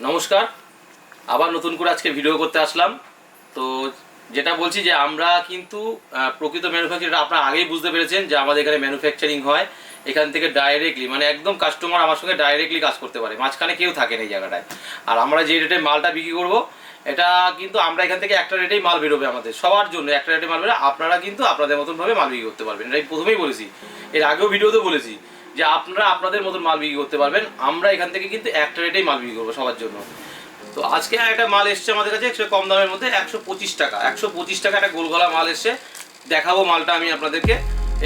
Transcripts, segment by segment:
নমস্কার, আবার নতুন করে আজকে ভিডিও করতে আসলাম। তো যেটা বলছি যে আমরা কিন্তু প্রকৃত ম্যানুফ্যাকচারার আপনারা আগেই বুঝতে পেরেছেন যে আমাদের এখানে ম্যানুফ্যাকচারিং হয় এখান থেকে ডাইরেক্টলি, মানে একদম কাস্টমার আমার সঙ্গে ডাইরেক্টলি কাজ করতে পারে, মাঝখানে কেউ থাকে না এই জায়গাটায়। আর আমরা যে রেটে মালটা বিক্রি করব এটা কিন্তু আমরা এখান থেকে একটা রেটেই মাল বেরোবে, আমাদের সবার জন্য একটা রেটে মাল বেরোবে। আপনারা কিন্তু আপনাদের মতনভাবে মাল বিক্রি করতে পারবেন, এটা প্রথমেই বলেছি, এর আগেও ভিডিওতে বলেছি যে আপনারা আপনাদের মতন মাল বিক্রি করতে পারবেন। আমরা এখান থেকে কিন্তু একটা রেটেই মাল বিক্রি করবো সবার জন্য। তো আজকে একটা মাল এসছে আমাদের কাছে একটু কম দামের মধ্যে 125 টাকা, 125 টাকা একটা গোলগলা মাল এসছে, দেখাবো মালটা আমি আপনাদেরকে।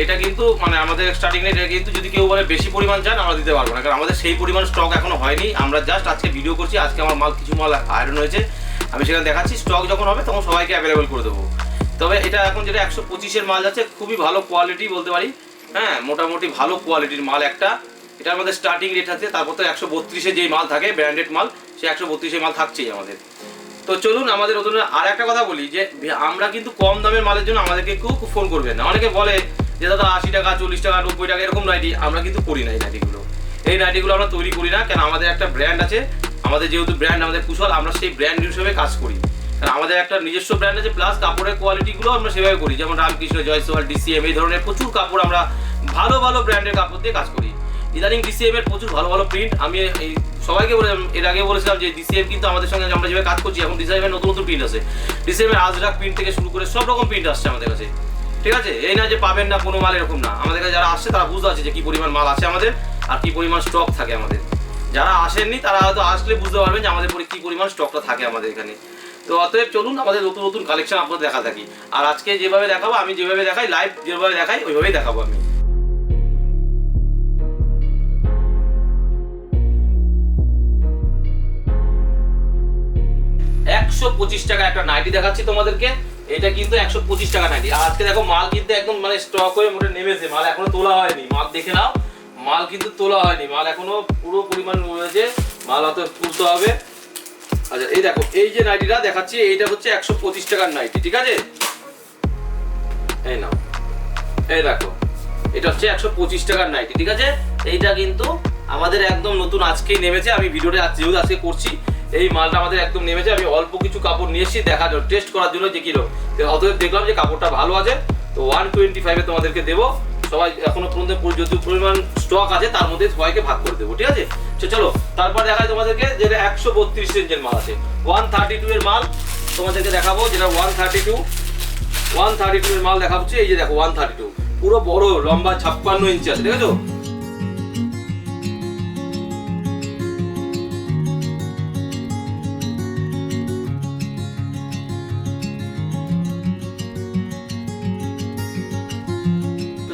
এটা কিন্তু মানে আমাদের স্টার্টিং রেট, এটা কিন্তু যদি কেউ বলে বেশি পরিমাণ চান আমরা দিতে পারবো না, কারণ আমাদের সেই পরিমাণ স্টক এখনো হয়নি। আমরা জাস্ট আজকে ভিডিও করছি, আজকে আমার মাল কিছু মাল আয়রন হয়েছে, আমি সেখানে দেখাচ্ছি। স্টক যখন হবে তখন সবাইকে অ্যাভেলেবেল করে দেবো। তবে এটা এখন যেটা 125-এর মাল যাচ্ছে, খুবই ভালো কোয়ালিটি বলতে পারি, হ্যাঁ মোটামুটি ভালো কোয়ালিটির মাল একটা। এটার মধ্যে স্টার্টিং রেট আছে, তারপর তো 132-এ যেই মাল থাকে ব্র্যান্ডেড মাল, সে 132-এ মাল থাকছেই আমাদের। তো চলুন আমাদের নতুন আর একটা কথা বলি যে আমরা কিন্তু কম দামের মালের জন্য আমাদেরকে কেউ ফোন করবেন না। অনেকে বলে যে দাদা 80 টাকা 40 টাকা 90 টাকা এরকম নাইটি, আমরা কিন্তু করি না এই নাইটিগুলো। এই নাইটিগুলো আমরা তৈরি করি না, কেন আমাদের একটা ব্র্যান্ড আছে, আমাদের যেহেতু ব্র্যান্ড আমাদের কুশল, আমরা সেই ব্র্যান্ড হিসেবে কাজ করি। কারণ আমাদের একটা নিজস্ব ব্র্যান্ড আছে, প্লাস কাপড়ের কোয়ালিটিগুলো আমরা সেভাবে করি। যেমন রামকৃষ্ণ, জয়সওয়াল, ডিসিএম, এই ধরনের প্রচুর কাপড় আমরা ভালো ভালো ব্র্যান্ডের কাপড় দিয়ে কাজ করি। ইদানিং ডিসিএম এর প্রচুর ভালো ভালো প্রিন্ট, আমি এই সবাইকে বলে এর আগে বলেছিলাম যে ডিসিএম কিন্তু আমাদের সঙ্গে আমরা যেভাবে কাজ করছি, এখন ডিসিএম এর নতুন নতুন প্রিন্ট আছে। ডিসিএম এর আজরাক প্রিন্ট থেকে শুরু করে সব রকম প্রিন্ট আসছে আমাদের কাছে, ঠিক আছে? এই না যে পাবেন না কোনো মাল, এরকম না। আমাদের কাছে যারা আসছে তারা বুঝতে পারছে যে কি পরিমাণ মাল আছে আমাদের আর কি পরিমাণ স্টক থাকে আমাদের। যারা আসেননি তারা হয়তো আসলে বুঝতে পারবেন যে আমাদের কি পরিমাণ স্টকটা থাকে আমাদের এখানে। তো অতএব চলুন আমাদের নতুন নতুন কালেকশন আপনাদের দেখা থাকি। আর আজকে যেভাবে দেখাবো, আমি যেভাবে দেখাই লাইভ, যেভাবে দেখাই ওইভাবেই দেখাবো আমি। 125 টাকা একটা নাইটি দেখাচ্ছি তোমাদেরকে। এটা কিন্তু 125 টাকা নাইটি। আর আজকে দেখো মাল কিন্তু একদম মানে স্টক হয়ে মোটে নেমেছে, মাল এখনো তোলা হয়নি। মাল দেখে নাও, মাল কিন্তু তোলা হয়নি, মাল এখনো পুরো পরিমাণ রয়েছে, মাল হয়তো তুলতে হবে। আচ্ছা এই দেখো, এই যে নাইটিটা দেখাচ্ছি এইটা হচ্ছে 125 টাকার নাইটি, ঠিক আছে? এই নাও, এই দেখো, এটা হচ্ছে 125 টাকার নাইটি, ঠিক আছে? এইটা কিন্তু আমাদের একদম নতুন আজকেই নেমেছে। আমি ভিডিওটা যেহেতু আজকে করছি, এই মালটা আমাদের একদম নেমেছে। আমি অল্প কিছু কাপড় নিয়ে এসেছি দেখার জন্য, টেস্ট করার জন্য যে কিরকম। অতএব দেখলাম যে কাপড়টা ভালো আছে, তো 125-এ তোমাদেরকে দেবো। সবাই এখনো পর্যন্ত যত পরিমাণ স্টক আছে তার মধ্যে সবাইকে ভাগ করে দেবো, ঠিক আছে? চলো তারপর দেখাই তোমাদেরকে যেটা 132 রেঞ্জের মাল আছে, 132 এর মাল তোমাদেরকে দেখাবো। যেটা 132 এর মাল দেখাচ্ছি। এই যে দেখো 132 পুরো বড় লম্বা 56 ইঞ্চি আছে, ঠিক আছে?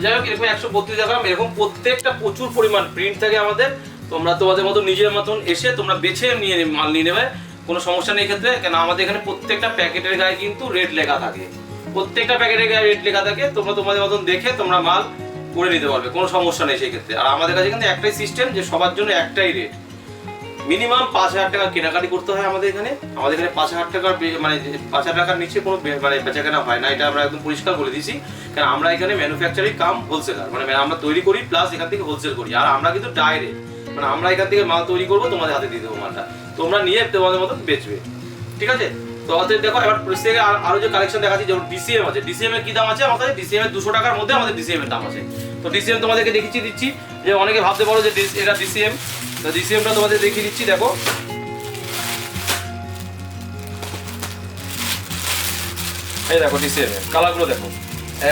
যাই হোক, এরকম 132 দেখালাম। এরকম প্রত্যেকটা প্রচুর পরিমাণ প্রিন্ট থাকে আমাদের। তোমরা তোমাদের মতো নিজের মতন এসে তোমরা বেছে নিয়ে মাল নিয়ে নেবে, কোনো সমস্যা নেই ক্ষেত্রে। কেন আমাদের এখানে প্রত্যেকটা প্যাকেটের গায়ে কিন্তু রেট লেখা থাকে, প্রত্যেকটা প্যাকেটের গায়ে রেট লেখা থাকে। তোমরা তোমাদের মতন দেখে তোমরা মাল করে নিতে পারবে, কোনো সমস্যা নেই সেই ক্ষেত্রে। আর আমাদের কাছে কিন্তু একটাই সিস্টেম যে সবার জন্য একটাই রেট, মিনিমাম 5000 টাকা কেনাকাটি করতে হয় আমাদের এখানে। আমাদের এখানে 5000 টাকার মানে 5000 টাকার নিচে কোনো মানে বেচাকেনা হয় না, এটা আমরা একদম পরিষ্কার বলে দিয়েছি। কারণ আমরা এখানে ম্যানুফ্যাকচারিং কাম হোলসেলার, মানে আমরা তৈরি করি প্লাস এখান থেকে হোলসেল করি। আর আমরা কিন্তু ডাইরেক্ট, মানে আমরা এখান থেকে মাল তৈরি করবো, তোমাদের হাতে দিয়ে দেবো মালটা, তোমরা নিয়ে তোমাদের মতন বেচবে, ঠিক আছে? তো অতএব দেখো, এবার থেকে আরো যে কালেকশন দেখাচ্ছি, যেমন ডিসিএম আছে। ডিসিএম এর কি দাম আছে আমাদের? ডিসিএম এর 200 টাকার মধ্যে আমাদের ডিসিএম এর দাম আছে। তো ডিসিএম তোমাদেরকে দেখিয়ে দিচ্ছি, যে অনেকে ভাবতে পারো যে এটা ডিসিএম, তো ডিসিএমটা তোমাদের দেখিয়ে দিচ্ছি। দেখো এই দেখো ডিসিএম এর কালারগুলো দেখো,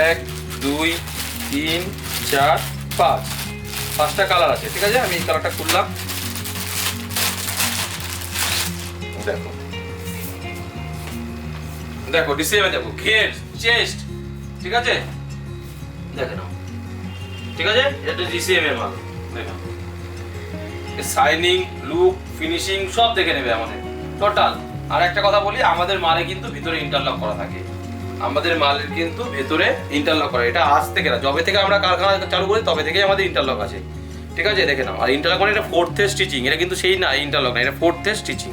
1 2 3 4 5, 5টা কালার আছে, ঠিক আছে? আমি এই কালারটা খুললাম, দেখো দেখো ডিসিএম এ দেখো ঘের চেস্ট, ঠিক আছে? দেখে নাও, ঠিক আছে? এটা ডিসিএম এর মাল, দেখো শাইনিং, লুক, ফিনিশিং সব দেখে নেবে আমাদের টোটাল। আর একটা কথা বলি, আমাদের মালে কিন্তু ভিতরে ইন্টারলক করা থাকে, আমাদের মালের কিন্তু ভেতরে ইন্টারলক করা। এটা আজ থেকে না, যবে থেকে আমরা কারখানা চালু করি তবে থেকেই আমাদের ইন্টারলক আছে, ঠিক আছে? দেখে নাও। আর ইন্টারলক মানে এটা 4th স্টিচিং, এটা কিন্তু সেই না ইন্টারলক না, এটা 4th স্টিচিং,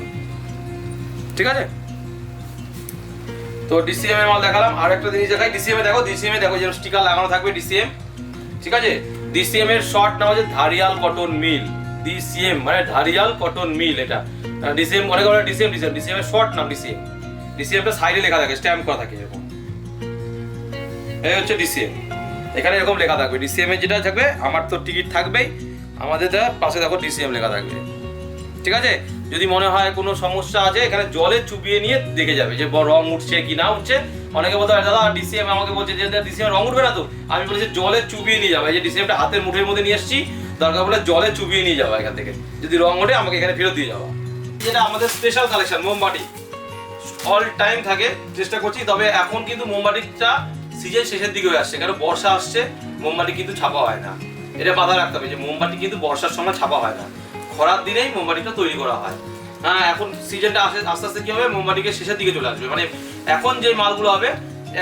ঠিক আছে? তো ডিসিএম এর মাল দেখালাম। আর একটা জিনিস দেখাই, ডিসিএম এ দেখো, ডিসিএম এ দেখো যে স্টিকার লাগানো থাকবে ডিসিএম, ঠিক আছে? ডিসিএম এর শর্ট নাম হচ্ছে ধারিয়াল কটন মিল। ডিসিএম মানে ধারিয়াল কটন মিল। এটা ডিসিএম অনেক অনেক ডিসিএম এর শর্ট নাম ডিসিএম। ডিসিএমটা সাইডে লেখা থাকে, স্ট্যাম্প করা থাকে এরকম। এই হচ্ছে ডিসিএম, এখানে এরকম লেখা থাকবে ডিসিএম এর যেটা থাকবে। আমার তো টিকিট থাকবেই, আমাদের পাশে দেখো ডিসিএম লেখা থাকবে, ঠিক আছে। যদি মনে হয় কোনো সমস্যা আছে এখানে জলে চুবিয়ে নিয়ে দেখে যাবে যে রং উঠছে কি না উঠছে। অনেকে বলতে পারে দাদা ডিসিএম আমাকে বলছে যে ডিসিএম রং উঠবে না তো, আমি বলেছি জলে চুবিয়ে নিয়ে যাবে। এই যে ডিসিএমটা হাতের মুঠের মধ্যে নিয়ে এসেছি, দরকার বলে জলে চুবিয়ে নিয়ে যাওয়া এখান থেকে, যদি রং ওঠে আমাকে এখানে ফেরত দিয়ে যাওয়া। যেটা আমাদের স্পেশাল কালেকশন মোমবাতি অল টাইম থাকে, চেষ্টা করছি। তবে এখন কিন্তু মোমবাতিটা সিজন শেষের দিকে হয়ে আসছে, কারণ বর্ষা আসছে, মোমবাতি কিন্তু ছাপা হয় না। এটা মাথায় রাখতে হবে যে মোমবাতি কিন্তু বর্ষার সময় ছাপা হয় না, খরার দিনেই মোমবাতিটা তৈরি করা হয়। হ্যাঁ, এখন সিজনটা আস্তে আস্তে কি হবে, মোমবাতিকে শেষের দিকে চলে আসবে। মানে এখন যে মালগুলো হবে,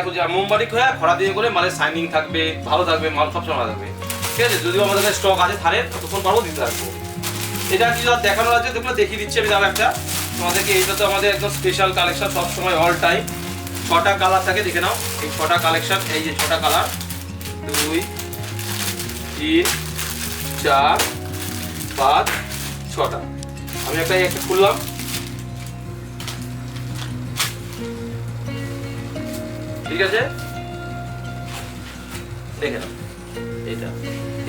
এখন যে মোমবাতি হয়ে খরা দিনে করে মালের শাইনিং থাকবে, ভালো থাকবে, মাল সবসময় ভালো থাকবে, ঠিক আছে। যদিও আমাদের স্টক আছে থানের, তখন পারবো দিতে থাকবো। এটা কি দেখানোর আছে দেখলো দেখিয়ে দিচ্ছি আমি দাম একটা তোমাদেরকে। এটা তো আমাদের একদম স্পেশাল কালেকশন, সবসময় অল টাইম। 6টা কালার থাকে, দেখে নাও এই 6টা কালেকশন। এই যে 6টা কালার, 2 3 4 5 6টা। আমি একটা খুললাম, ঠিক আছে, দেখে নাও। এটা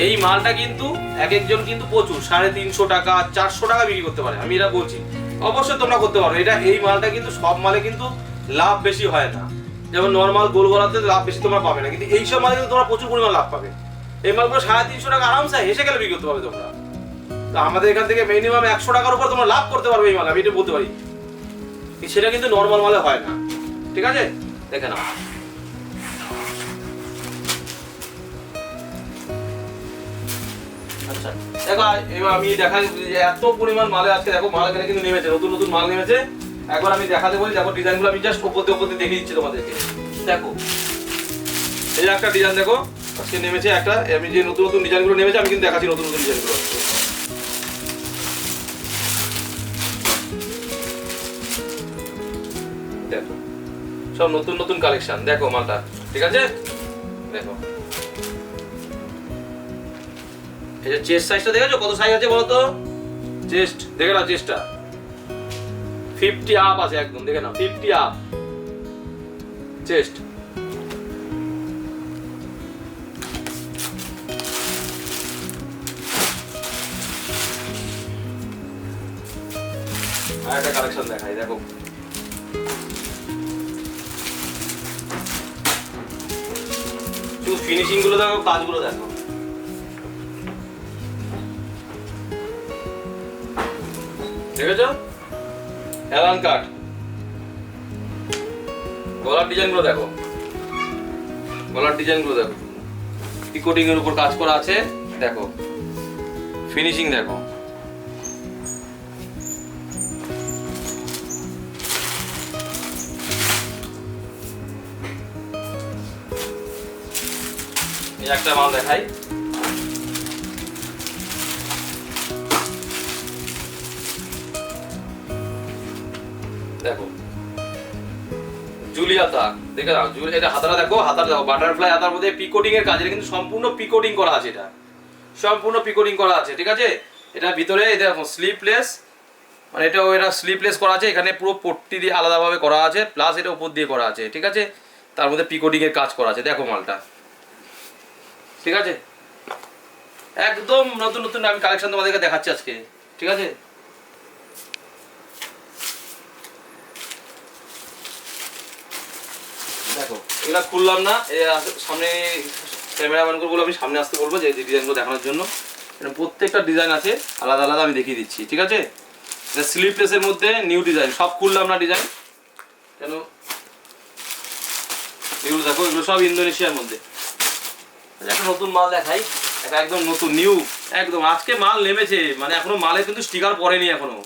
এই মালটা কিন্তু এক একজন কিন্তু প্রচুর 350 টাকা 400 টাকা বিক্রি করতে পারে, আমি এটা বলছি। অবশ্যই তোমরা করতে পারো এটা। এই মালটা কিন্তু সব মালে কিন্তু লাভ বেশি হয় না, যেমন নর্মাল গোল গলাতে লাভ বেশি তোমরা পাবে না, কিন্তু এইসব মালে কিন্তু তোমরা প্রচুর পরিমাণ লাভ পাবে। এই মালগুলো 350 টাকা আরামসে হেসে গেলে বিক্রি করতে পারবে তোমরা। তো আমাদের এখান থেকে মিনিমাম 100 টাকার উপর তোমরা লাভ করতে পারবে এই মাল, আমি এটা বলতে পারি। সেটা কিন্তু নর্মাল মালে হয় না, ঠিক আছে, দেখে নাও। আচ্ছা দেখো, এবার আমি দেখাই এত পরিমাণ মালে আজকে দেখো, মাল এখানে কিন্তু নেমেছে, নতুন নতুন মাল নেমেছে। একবার আমি দেখাতে বলি, দেখো ডিজাইনগুলো আমি জাস্ট ওপর দিয়ে দেখিয়ে দিচ্ছি তোমাদেরকে। দেখো এই একটা ডিজাইন দেখো আজকে নেমেছে একটা, আমি যে নতুন নতুন ডিজাইনগুলো নেমেছে আমি কিন্তু দেখাচ্ছি নতুন নতুন ডিজাইনগুলো। দেখো সব নতুন নতুন কালেকশন, দেখো মালটা, ঠিক আছে। দেখো এই যে চেস্ট সাইজটা দেখেছো, কত সাইজ আছে বলো তো? চেস্ট দেখে নাও, চেস্টটা 50 আপ আছে একদম, দেখে নাও 50 আপ চেস্ট। আর একটা কালেকশন দেখাই, দেখো ফিনিশিং গুলো দেখো, কাজগুলো দেখো, দেখেছো অ্যালান কাট। গলার ডিজাইনগুলো দেখো, গলার ডিজাইনগুলো দেখো, পিকোটিং এর উপর কাজ করা আছে, দেখো ফিনিশিং দেখো। এই একটা মাল দেখাই, দেখো জুলিয়াতা, দেখে নাও এটা হাতাটা দেখো, হাতাটা দেখো বাটারফ্লাই হাতার মধ্যে পিকোটিং এর কাজ, এটা কিন্তু সম্পূর্ণ পিকোটিং করা আছে, এটা সম্পূর্ণ পিকোটিং করা আছে, ঠিক আছে। এটা ভিতরে এটা দেখো স্লিপলেস, মানে এটাও এটা স্লিপলেস করা আছে, এখানে পুরো পট্টি দিয়ে আলাদাভাবে করা আছে, প্লাস এটা উপর দিয়ে করা আছে, ঠিক আছে। তার মধ্যে পিকোটিং এর কাজ করা আছে, দেখো মালটা, ঠিক আছে। একদম নতুন নতুন আমি কালেকশন তোমাদেরকে দেখাচ্ছি আজকে, ঠিক আছে। দেখো এগুলা খুললাম না, সামনে ক্যামেরাম্যানকে বলে আমি সামনে আসতে বলবো যে ডিজাইনগুলো দেখানোর জন্য। প্রত্যেকটা ডিজাইন আছে আলাদা আলাদা, আমি দেখিয়ে দিচ্ছি, ঠিক আছে। এটা স্লিপলেসের মধ্যে নিউ ডিজাইন, সব খুললাম না ডিজাইন, কেন এগুলো দেখো, এগুলো সব ইন্দোনেশিয়ার মধ্যে। একটা নতুন মাল দেখাই, এটা একদম নতুন নিউ, একদম আজকে মাল নেমেছে, মানে এখনো মালে কিন্তু স্টিকার পড়েনি, এখনো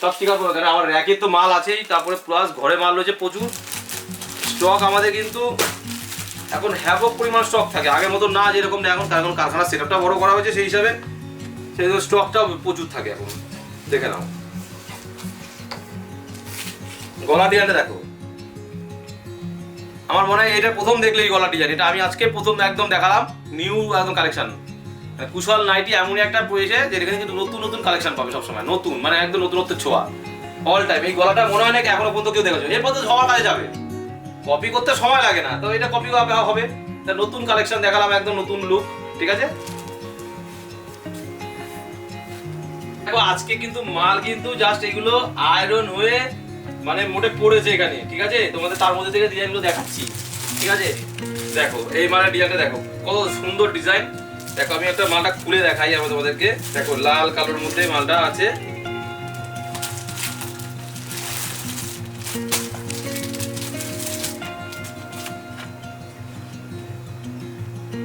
সব স্টিকার পড়ে, কারণ আমার র্যাকে তো মাল আছেই, তারপরে প্লাস ঘরে মাল রয়েছে প্রচুর। স্টক আমাদের কিন্তু এখন হ্যাপক পরিমাণ স্টক থাকে, আগের মতো না যেরকম এখন, কারণ কারখানার সেটআপটা বড় করা হয়েছে, সেই হিসাবে সেই স্টকটাও প্রচুর থাকে এখন, দেখে নাও। গলা ডিজাইনটা দেখো, আমার মনে হয় এটা প্রথম দেখলেই গলা ডিজাইন, এটা আমি আজকে প্রথম একদম দেখালাম, নিউ একদম কালেকশন, কুশল নাইটি এমনই একটা পড়েছে যেখানে কিন্তু নতুন নতুন কালেকশন পাবে সবসময়, নতুন মানে একদম নতুনত্ব ছোঁয়া অল টাইম। এই গলাটা মনে হয় না এখনো পর্যন্ত কেউ দেখেছো, এরপর তো সবার কাছে যাবে, কপি করতে সময় লাগে না, তো এটা কপি হবে। তা নতুন কালেকশন দেখালাম, একদম নতুন লুক, ঠিক আছে। দেখো আজকে কিন্তু মাল কিন্তু জাস্ট এগুলো আয়রন হয়ে মানে মোটে পড়েছে এখানে, ঠিক আছে। তোমাদের তার মধ্যে থেকে ডিজাইনগুলো দেখাচ্ছি, ঠিক আছে। দেখো এই মালের ডিজাইনটা দেখো কত সুন্দর ডিজাইন। দেখো আমি একটা মালটা খুলে দেখাই আমি তোমাদেরকে। দেখো লাল কালোর মধ্যে মালটা আছে,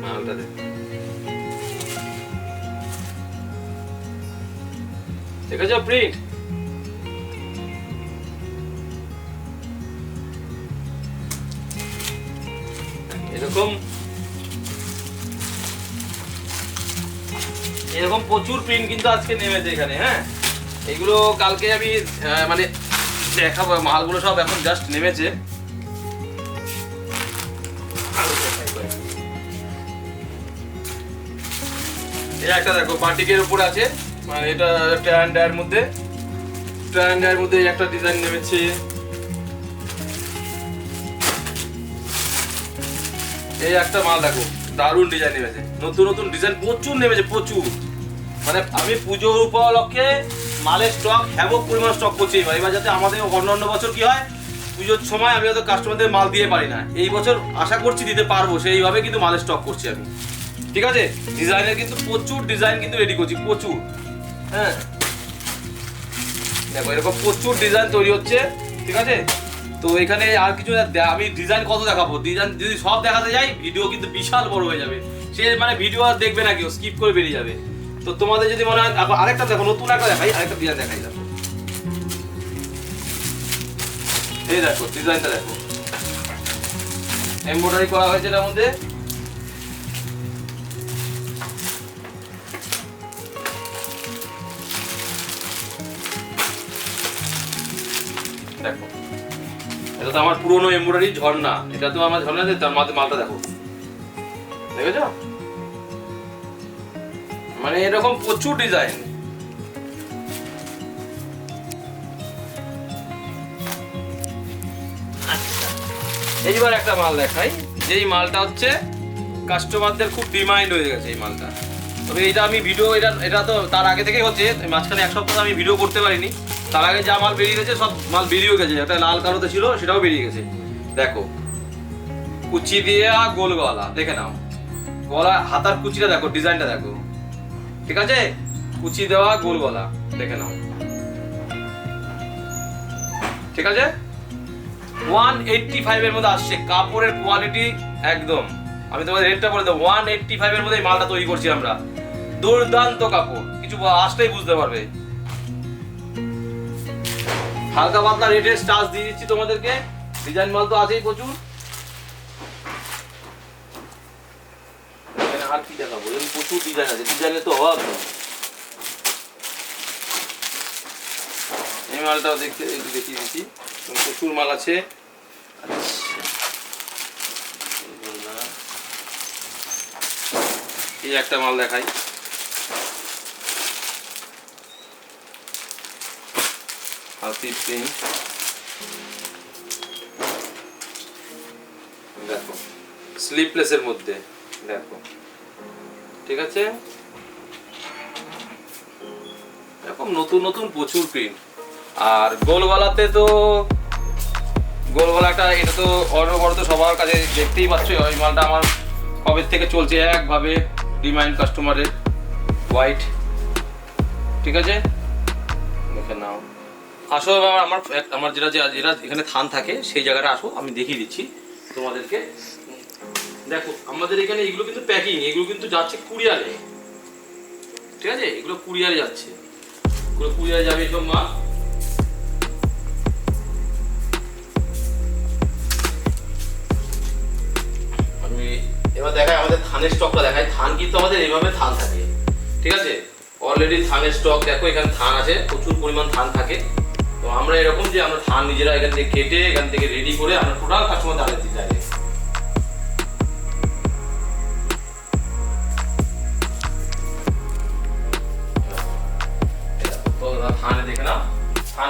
মালটা দেখো, দেখেছো প্রিন্ট, এরকম এরকম প্রচুর প্রিন্ট কিন্তু আজকে নেমেছে এখানে। হ্যাঁ, এগুলো কালকে আমি মানে দেখাবো, মালগুলো সব এখন জাস্ট নেমেছে। এই একটা দেখো বাটিকের উপর আছে, মানে এটা ট্যান্ডার মধ্যে একটা ডিজাইন নেমেছে। এই একটা মাল দেখো দারুণ ডিজাইন নেমেছে, নতুন নতুন ডিজাইন প্রচুর নেমেছে, প্রচুর। মানে আমি পুজোর উপলক্ষে মালের স্টক হ্যাভক পরিমাণ স্টক করছি এবার যাতে আমাদের অন্যান্য বছর কি হয় পুজোর সময় আমি হয়তো কাস্টমারদের মাল দিয়ে পারি না, এই বছর আশা করছি দিতে পারবো, সেইভাবে কিন্তু মালের স্টক করছি আমি, ঠিক আছে। ডিজাইনের কিন্তু প্রচুর ডিজাইন কিন্তু রেডি করছি, প্রচুর। হ্যাঁ দেখো এরকম প্রচুর ডিজাইন তৈরি হচ্ছে, ঠিক আছে। তো এখানে আর কিছু আমি ডিজাইন কত দেখাবো, ডিজাইন যদি সব দেখাতে যাই ভিডিও কিন্তু বিশাল বড় হয়ে যাবে, সে মানে ভিডিও আর দেখবে না কেউ, স্কিপ করে বেরিয়ে যাবে। তো তোমাদের যদি মনে হয় আরেকটা দেখো, নতুন একটা দেখাই, আরেকটা ডিজাইন দেখাই। দেখো এই দেখো ডিজাইনটা দেখো, এমব্রয়ডারি করা হয়েছে এর মধ্যে। দেখো এটা তো আমার পুরনো এমব্রয়ডারি ঝর্ণা, এটা তো আমার ঝর্ণা, তার মাঝে মালটা দেখো, দেখেছো। মানে এরকম প্রচুর ডিজাইন। এইবার একটা মাল দেখাই, যেই মালটা হচ্ছে কাস্টমারদের খুব ডিমান্ড হয়ে গেছে এই মালটা। তবে এটা আমি ভিডিও এটা তো তার আগে থেকেই হচ্ছে, মাঝখানে এক সপ্তাহ আমি ভিডিও করতে পারিনি। তার আগে যা মাল বেরিয়ে গেছে সব মাল বেরিয়েও গেছে, একটা লাল কালোতে ছিল সেটাও বেরিয়ে গেছে। দেখো কুচি দিয়ে গোল গলা, দেখে নাও গলা হাতার কুচিটা দেখো, ডিজাইনটা দেখো, ঠিক আছে। কুচি দেওয়া গোল গলা, দেখে নাও, ঠিক আছে। 185 এর মধ্যে আসছে, কাপড়ের কোয়ালিটি একদম, আমি তোমাদের রেটটা বলে দেবো, 185 এর মধ্যে মালটা তৈরি করছি আমরা, দুর্দান্ত কাপড়, কিছু আসলেই বুঝতে পারবে। হালকা পাতলা রেটের স্টাচ দিয়ে দিচ্ছি তোমাদেরকে, ডিজাইন মাল তো আছেই প্রচুর। আর কি দেখাবো, প্রচুর ডিজাইন আছে, ডিজাইনের তো অভাব নেই। এই মালটাও দেখিয়ে দিচ্ছি, প্রচুর মাল আছে। এই একটা মাল দেখাই, হাতি প্রিন্ট, দেখো স্লিপলেসের মধ্যে, দেখো ঠিক আছে। এরকম নতুন নতুন প্রচুর প্রিন্ট। আর গোলগলাতে তো গোলগলাটা এটা তো অনবরত সবার কাছে দেখতেই পাচ্ছ, ওই মালটা আমার কবে থেকে চলছে একভাবে, ডিমান্ড কাস্টমারের, হোয়াইট, ঠিক আছে। দেখে নাও, আসো আমার যেটা এখানে থান থাকে সেই জায়গাটা আসো, আমি দেখিয়ে দিচ্ছি তোমাদেরকে। দেখো আমাদের এখানে এগুলো কিন্তু প্যাকিং, এগুলো কিন্তু যাচ্ছে কুরিয়ারে, ঠিক আছে। এগুলো কুরিয়ারে যাচ্ছে, এগুলো কুরিয়ারে যাবে এইসব মাল। আমি এবার দেখাই আমাদের থানের স্টকটা দেখাই। থান কিন্তু আমাদের এইভাবে থান থাকে, ঠিক আছে। অলরেডি থানের স্টক দেখো, এখানে থান আছে, প্রচুর পরিমাণ থান থাকে। তো আমরা এরকম যে আমরা থান নিজেরা এখান থেকে কেটে এখান থেকে রেডি করে আমরা টোটাল কাস্টমার তাদের দিতে চাই।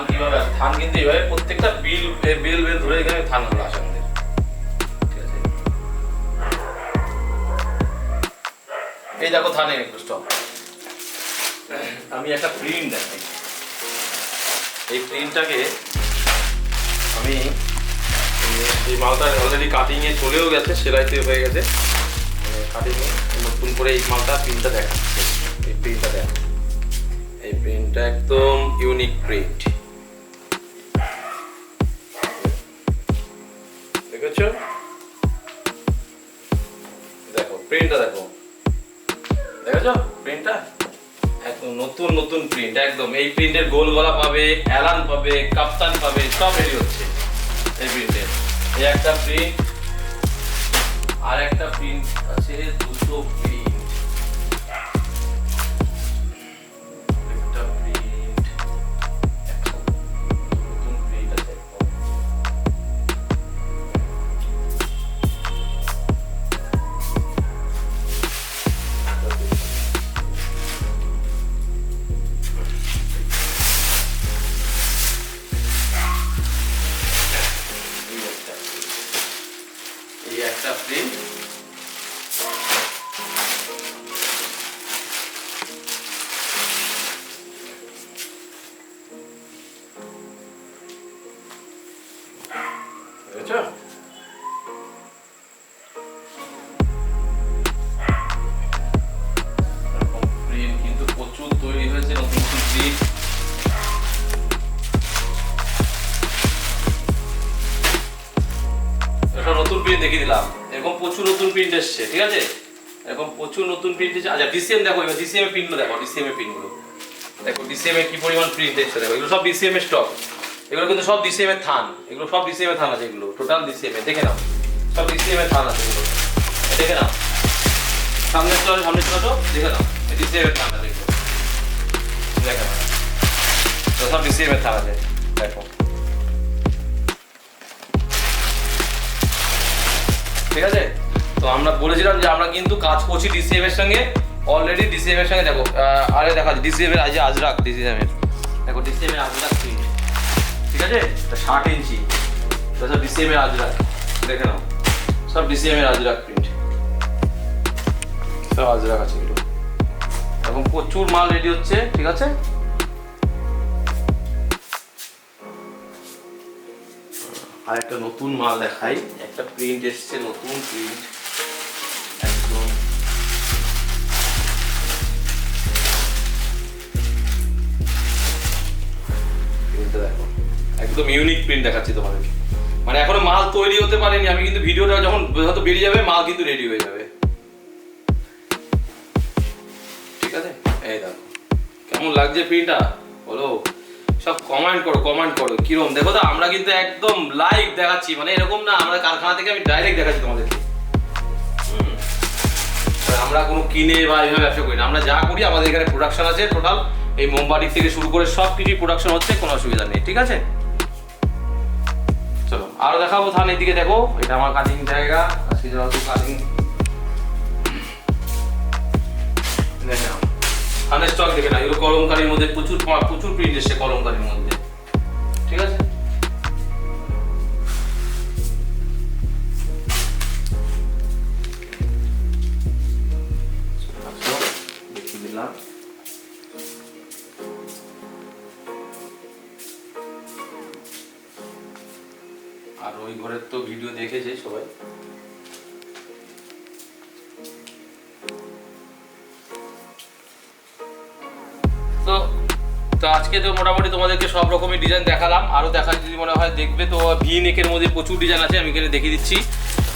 কিভাবে আসে, থান কিন্তু এইভাবে প্রত্যেকটা বেল বেল ধরে এখানে থানগুলো আসে আমাদের, ঠিক আছে। এই দেখো থানে স্টক। আমি একটা প্রিন্ট দেখাই, এই প্রিন্টটাকে আমি এই মালটা অলরেডি কাটিংয়ে চলেও গেছে, সেলাইতে হয়ে গেছে কাটিংয়ে, নতুন করে এই মালটা প্রিন্টটা দেখাচ্ছে। এই প্রিন্টটা দেখো, এই প্রিন্টটা একদম ইউনিক প্রিন্ট, দেখেছো? দেখো প্রিন্টটা দেখো, দেখেছো প্রিন্টটা? একদম নতুন নতুন প্রিন্ট একদম। এই প্রিন্টের গোল গলা পাবে, অ্যালান পাবে, কাপ্তান পাবে, সব রেডি হচ্ছে এই প্রিন্টের। এই একটা প্রিন্ট, আর একটা প্রিন্ট আছে, দুটো প্রিন্ট, একটা প্রিন্ট, নতুন প্রিন্ট আছে। এই একটা প্রিন্ট, বুঝছো? প্রিন্ট কিন্তু প্রচুর তৈরি হয়েছে, নতুন নতুন প্রিন্ট। এটা নতুন প্রিন্ট দেখিয়ে দিলাম, এরকম প্রচুর নতুন প্রিন্ট এসছে, ঠিক আছে? এরকম প্রচুর নতুন প্রিন্ট এসছে। আচ্ছা ডিসিএম দেখো, এবার ডিসিএম এর প্রিন্টগুলো দেখো, ডিসিএম এর প্রিন্টগুলো দেখো, ডিসিএম এর কি পরিমাণ প্রিন্ট এসছে দেখো। এগুলো সব ডিসিএম এর স্টক, এগুলো কিন্তু সব ডিসিএম এর থান, এগুলো সব ডিসিএম এর থান আছে, এগুলো টোটাল ডিসিএম এর, দেখে নাও সব ডিসিএম এর থান আছে এগুলো, দেখে নাও। সামনে চলো, সামনে চলো, দেখে নাও ডিসিএম এর থান আছে এগুলো, দেখে নাও তো সব ডিসিএম এর থান আছে দেখো, ঠিক আছে? তো আমরা বলেছিলাম যে আমরা কিন্তু কাজ করছি ডিসিএম এর সঙ্গে, অলরেডি ডিসিএম এর সঙ্গে দেখো, আরে দেখা যাচ্ছে ডিসিএম এর আজরাক, ডিসিএম এর দেখো, ডিসিএম এর আজরাক প্রিন্ট, ঠিক আছে? 60 ইঞ্চি, তো সব ডিসিএম এর আজরাক, দেখে নাও সব ডিসিএম এর আজরাক প্রিন্ট, সব আজরাক আছে এগুলো। এখন প্রচুর মাল রেডি হচ্ছে, ঠিক আছে? আর একটা নতুন মাল দেখাই, একটা প্রিন্ট এসছে, নতুন প্রিন্ট একদম, প্রিন্টটা দেখো একদম ইউনিক প্রিন্ট দেখাচ্ছি তোমাদেরকে। মানে এখনো মাল তৈরি হতে পারেনি, আমি কিন্তু ভিডিওটা যখন হয়তো বেরিয়ে যাবে মাল কিন্তু রেডি হয়ে যাবে, ঠিক আছে? এই দেখো কেমন লাগছে প্রিন্টটা বলো, সব কমেন্ট করো, কমেন্ট করো কিরকম। দেখো তো আমরা কিন্তু একদম লাইভ দেখাচ্ছি, মানে এরকম না আমরা কারখানা থেকে আমি ডাইরেক্ট দেখাচ্ছি তোমাদেরকে। আমরা কোনো কিনে বা এইভাবে ব্যবসা করি না, আমরা যা করি আমাদের এখানে প্রোডাকশন আছে টোটাল, এই মোমবাতি থেকে শুরু করে সব কিছুই প্রোডাকশন হচ্ছে, কোনো অসুবিধা নেই, ঠিক আছে? চলো আরো দেখাবো থান, এদিকে দেখো, এটা আমার কাটিং জায়গা, আজকে যেহেতু কাটিং দেখে নাও, থানের স্টক দেখে না, এগুলো কলমকারির মধ্যে প্রচুর প্রচুর প্রিন্ট এসছে কলমকারির মধ্যে, ঠিক আছে? দেখিয়ে দিলাম। আর ওই ঘরের তো ভিডিও দেখেছে সবাই। তো তো আজকে তো মোটামুটি তোমাদেরকে সব রকমের ডিজাইন দেখালাম, আরও দেখার যদি মনে হয় দেখবে তো ভি নেকের মধ্যে প্রচুর ডিজাইন আছে, আমি এখানে দেখিয়ে দিচ্ছি।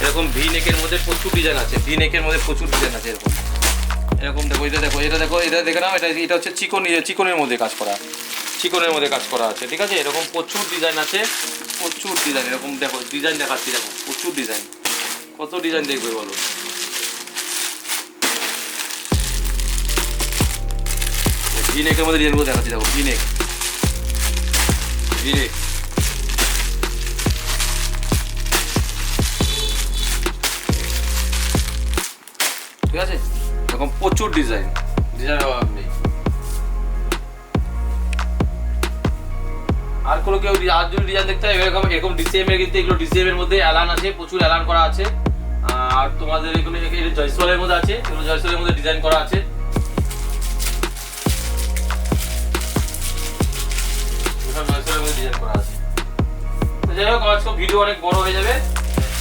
এরকম ভি নেকের মধ্যে প্রচুর ডিজাইন আছে, ভি নেকের মধ্যে প্রচুর ডিজাইন আছে, এরকম এরকম দেখো, এটা দেখো, এটা দেখো, এটা দেখে নাও, এটা হচ্ছে চিকনের মধ্যে কাজ করা, চিকনের মধ্যে কাজ করা আছে, ঠিক আছে? এরকম প্রচুর ডিজাইন আছে, প্রচুর ডিজাইন, এরকম দেখো ডিজাইন দেখাচ্ছি, দেখো প্রচুর ডিজাইন, কত ডিজাইন দেখবে বলো। ভি নেকের মধ্যে ডিজাইনগুলো দেখাচ্ছি, দেখো ভি নেক, ভি নেক, ঠিক আছে? এরকম প্রচুর ডিজাইন, ডিজাইন অভাব নেই। করে কেউ আর যদি ডিজাইন দেখতে হয় এরকম এরকম ডিসিএম এর, কিন্তু এগুলো ডিসিএম এর মধ্যে অ্যালান আছে, প্রচুর অ্যালান করা আছে। আর তোমাদের এগুলো জয়সওয়ালের মধ্যে আছে, এগুলো জয়সওয়ালের মধ্যে ডিজাইন করা আছে। জয়সওয়ালের মধ্যে ডিজাইন করা আছে। তো যাই হোক, আজকে ভিডিও অনেক বড় হয়ে যাবে।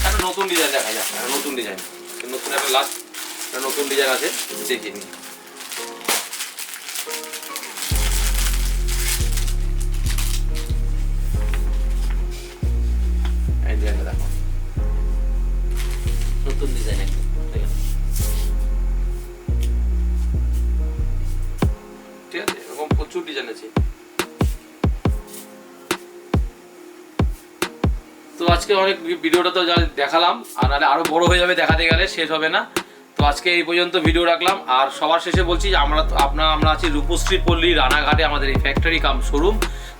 একটা নতুন ডিজাইন দেখা যাক, একটা নতুন ডিজাইন, নতুন একটা লাস্ট একটা নতুন ডিজাইন আছে, দেখিয়ে নিই। দেখো নতুন ডিজাইন একদম, ঠিক আছে, এরকম প্রচুর ডিজাইন আছে। তো আজকে অনেক ভিডিওটা তো দেখালাম, আর নাহলে আরো বড় হয়ে যাবে, দেখাতে গেলে শেষ হবে না। তো আজকে এই পর্যন্ত ভিডিও রাখলাম। আর সবার শেষে বলছি যে আমরা আছি রূপশ্রী পল্লী রানাঘাটে, আমাদের এই ফ্যাক্টরি কাম শোরুম।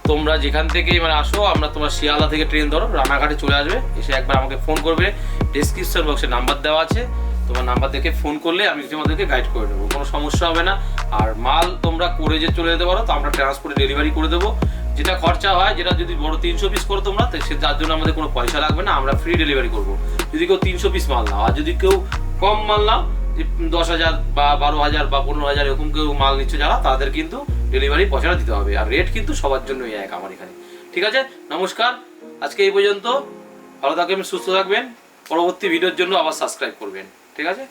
তোমরা যেখান থেকেই মানে আসো, তোমরা শিয়ালদা থেকে ট্রেন ধরো, রানাঘাটে চলে আসবে, এসে একবার আমাকে ফোন করবে। ডেসক্রিপশন বক্সে নাম্বার দেওয়া আছে, তোমার নাম্বার দেখে ফোন করলে আমি তোমাদেরকে গাইড করে দেবো, কোনো সমস্যা হবে না। আর মাল তোমরা করে যে চলে যেতে পারো, তো আমরা ট্রান্সপোর্টে ডেলিভারি করে দেবো। যেটা খরচা হয়, যেটা যদি বড় 300 পিস করো তোমরা, সে তার জন্য আমাদের কোনো পয়সা লাগবে না, আমরা ফ্রি ডেলিভারি করবো যদি কেউ 300 পিস মাল নাও। আর যদি কেউ কম মাল নাও, 10,000 বা 12,000 বা 15,000 এরকম কেউ মাল নিচ্ছে যারা, তাদের কিন্তু ডেলিভারি পয়সাটা দিতে হবে। আর রেট কিন্তু সবার জন্যই এক আমার এখানে। ঠিক আছে, নমস্কার, আজকে এই পর্যন্ত। ভালো থাকবেন, সুস্থ থাকবেন, পরবর্তী ভিডিওর জন্য আবার সাবস্ক্রাইব করবেন। ঠিক আছে।